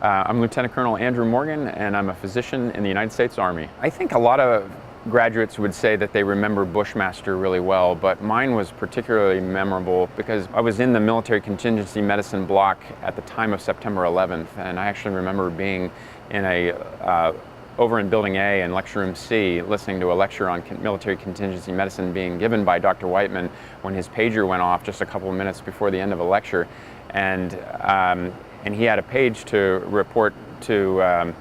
I'm Lieutenant Colonel Andrew Morgan, and I'm a physician in the United States Army. I think a lot of graduates would say that they remember Bushmaster really well, but mine was particularly memorable because I was in the military contingency medicine block at the time of September 11th, and I actually remember being in over in Building A in Lecture Room C, listening to a lecture on military contingency medicine being given by Dr. Whiteman when his pager went off just a couple of minutes before the end of a lecture, and he had a page to report to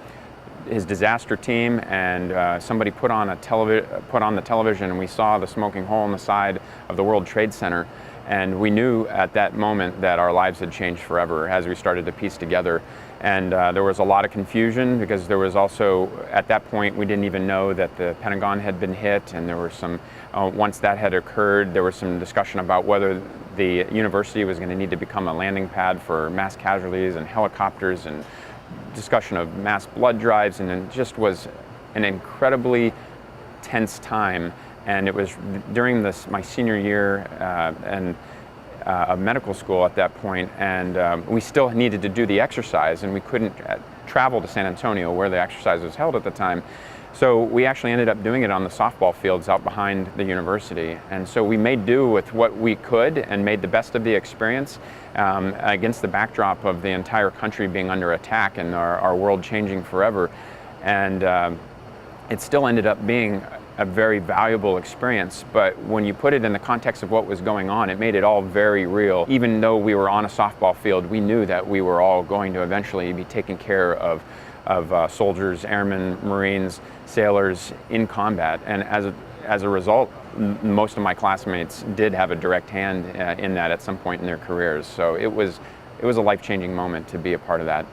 his disaster team, and somebody put on the television, and we saw the smoking hole in the side of the World Trade Center, and we knew at that moment that our lives had changed forever as we started to piece together. And there was a lot of confusion because there was also, at that point, we didn't even know that the Pentagon had been hit, and there were some, once that had occurred, there was some discussion about whether the university was going to need to become a landing pad for mass casualties and helicopters, and discussion of mass blood drives, and it just was an incredibly tense time. And it was during my senior year of medical school at that point, and we still needed to do the exercise, and we couldn't travel to San Antonio where the exercise was held at the time. So we actually ended up doing it on the softball fields out behind the university. And so we made do with what we could and made the best of the experience against the backdrop of the entire country being under attack and our world changing forever. And it still ended up being a very valuable experience, but when you put it in the context of what was going on, it made it all very real. Even though we were on a softball field, we knew that we were all going to eventually be taking care of soldiers, airmen, Marines, sailors in combat. And as a result, most of my classmates did have a direct hand in that at some point in their careers. So it was a life-changing moment to be a part of that.